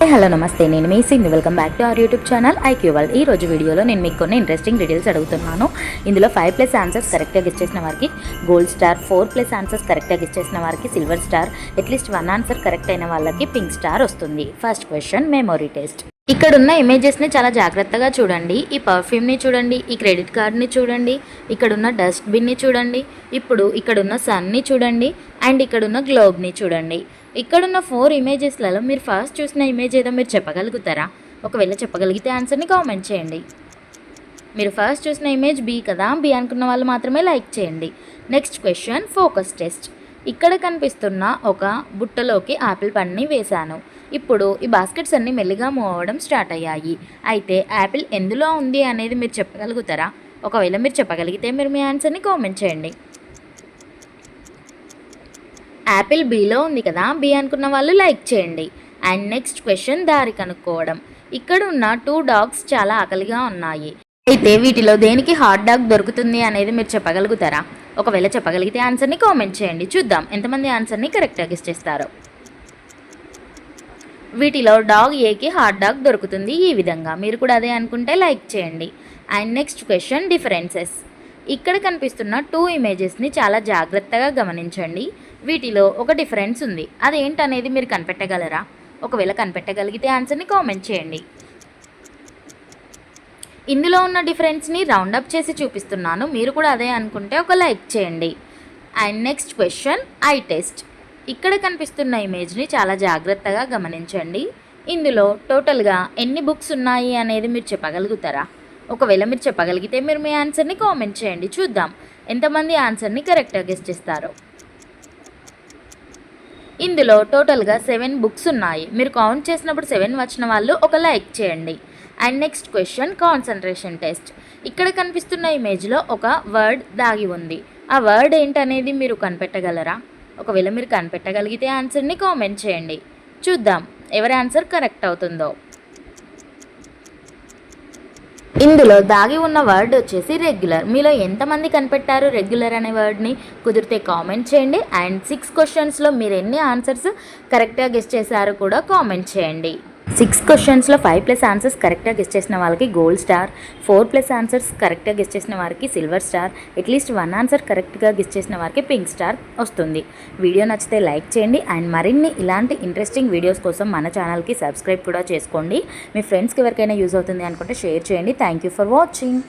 Hello నమస్తే, నేను మీ Singh. Welcome back to our YouTube channel IQ world. ఈ రోజు వీడియోలో నేను మీకు కొన్ని ఇంట్రెస్టింగ్ డీటెయిల్స్ అడుగుతున్నాను. ఇందులో 5+ ఆన్సర్స్ కరెక్ట్గా గెస్ చేసిన వారికి గోల్డ్ స్టార్, 4+ ఆన్సర్స్ కరెక్ట్గా గెస్ చేసిన వారికి silver star, at least 1 answer correct అయిన వాళ్ళకి పింక్ స్టార్ వస్తుంది. First question, memory test. ఇక్కడున్న ఇమేజెస్ని చాలా జాగ్రత్తగా చూడండి. ఈ పర్ఫ్యూమ్ని చూడండి, ఈ క్రెడిట్ కార్డ్ని చూడండి, ఇక్కడున్న డస్ట్బిన్ని చూడండి, ఇప్పుడు ఇక్కడున్న సన్ని చూడండి, అండ్ ఇక్కడున్న గ్లోబ్ని చూడండి. ఇక్కడున్న 4 ఇమేజెస్లలో మీరు ఫస్ట్ చూసిన ఇమేజ్ ఏదో మీరు చెప్పగలుగుతారా? ఒకవేళ చెప్పగలిగితే ఆన్సర్ని కామెంట్ చేయండి. మీరు ఫస్ట్ చూసిన ఇమేజ్ బి కదా, బి అనుకున్న వాళ్ళు మాత్రమే లైక్ చేయండి. Next question, focus test. ఇక్కడ కనిపిస్తున్న ఒక బుట్టలోకి యాపిల్ పండుని వేశాను. ఇప్పుడు ఈ బాస్కెట్స్ అన్నీ మెల్లిగా మూవ్ అవ్వడం స్టార్ట్ అయ్యాయి. అయితే యాపిల్ ఎందులో ఉంది అనేది మీరు చెప్పగలుగుతారా? ఒకవేళ మీరు చెప్పగలిగితే మీరు మీ ఆన్సర్ని కామెంట్ చేయండి. యాపిల్ బిలో ఉంది కదా, బి అనుకున్న వాళ్ళు లైక్ చేయండి. అండ్ నెక్స్ట్ క్వశ్చన్, దారి కనుక్కోవడం. ఇక్కడ ఉన్న 2 డాగ్స్ చాలా ఆకలిగా ఉన్నాయి. అయితే వీటిలో దేనికి హాట్ డాగ్ దొరుకుతుంది అనేది మీరు చెప్పగలుగుతారా? ఒకవేళ చెప్పగలిగితే ఆన్సర్ని కామెంట్ చేయండి. చూద్దాం ఎంతమంది ఆన్సర్ని కరెక్ట్గా గెస్ చేస్తారో. వీటిలో డాగ్ ఏకి హాట్ డాగ్ దొరుకుతుంది ఈ విధంగా. మీరు కూడా అదే అనుకుంటే లైక్ చేయండి. And next question, differences. ఇక్కడ కనిపిస్తున్న 2 ఇమేజెస్ని చాలా జాగ్రత్తగా గమనించండి. వీటిలో ఒక డిఫరెన్స్ ఉంది, అదేంటనేది మీరు కనిపెట్టగలరా? ఒకవేళ కనిపెట్టగలిగితే ఆన్సర్ని కామెంట్ చేయండి. ఇందులో ఉన్న డిఫరెన్స్ని రౌండప్ చేసి చూపిస్తున్నాను. మీరు కూడా అదే అనుకుంటే ఒక లైక్ చేయండి. And next question, I test. ఇక్కడ కనిపిస్తున్న ఇమేజ్ని చాలా జాగ్రత్తగా గమనించండి. ఇందులో టోటల్గా ఎన్ని బుక్స్ ఉన్నాయి అనేది మీరు చెప్పగలుగుతారా? ఒకవేళ మీరు చెప్పగలిగితే మీరు మీ ఆన్సర్ని కామెంట్ చేయండి. చూద్దాం ఎంతమంది ఆన్సర్ని కరెక్ట్గా గెస్ చేస్తారో. ఇందులో టోటల్గా 7 బుక్స్ ఉన్నాయి. మీరు కౌంట్ చేసినప్పుడు 7 వచ్చిన వాళ్ళు ఒక లైక్ చేయండి. And next question, concentration test. ఇక్కడ కనిపిస్తున్న ఇమేజ్లో ఒక వర్డ్ దాగి ఉంది. ఆ వర్డ్ ఏంటనేది మీరు కనిపెట్టగలరా? ఒకవేళ మీరు కనిపెట్టగలిగితే ఆన్సర్ని కామెంట్ చేయండి. చూద్దాం ఎవరి ఆన్సర్ కరెక్ట్ అవుతుందో. ఇందులో దాగి ఉన్న వర్డ్ వచ్చేసి రెగ్యులర్. మీలో ఎంతమంది కనిపెట్టారు రెగ్యులర్ అనే వర్డ్ని? కుదిరితే కామెంట్ చేయండి. అండ్ 6 క్వశ్చన్స్లో మీరు ఎన్ని ఆన్సర్స్ కరెక్ట్గా గెస్ చేశారో కూడా కామెంట్ చేయండి. 6 క్వశ్చన్స్లో 5+ ఆన్సర్స్ కరెక్ట్గా గెస్ చేసిన వాళ్ళకి గోల్డ్ స్టార్, 4+ ఆన్సర్స్ కరెక్ట్గా గెస్ చేసిన వారికి సిల్వర్ స్టార్, అట్లీస్ట్ 1 ఆన్సర్ కరెక్ట్గా గెస్ చేసిన వారికి పింక్ స్టార్ వస్తుంది. వీడియో నచ్చితే లైక్ చేయండి. అండ్ మరిన్ని ఇలాంటి ఇంట్రెస్టింగ్ వీడియోస్ కోసం మన ఛానల్కి సబ్స్క్రైబ్ కూడా చేసుకోండి. మీ ఫ్రెండ్స్కి ఎవరికైనా యూజ్ అవుతుంది అనుకుంటే షేర్ చేయండి. Thank you for watching.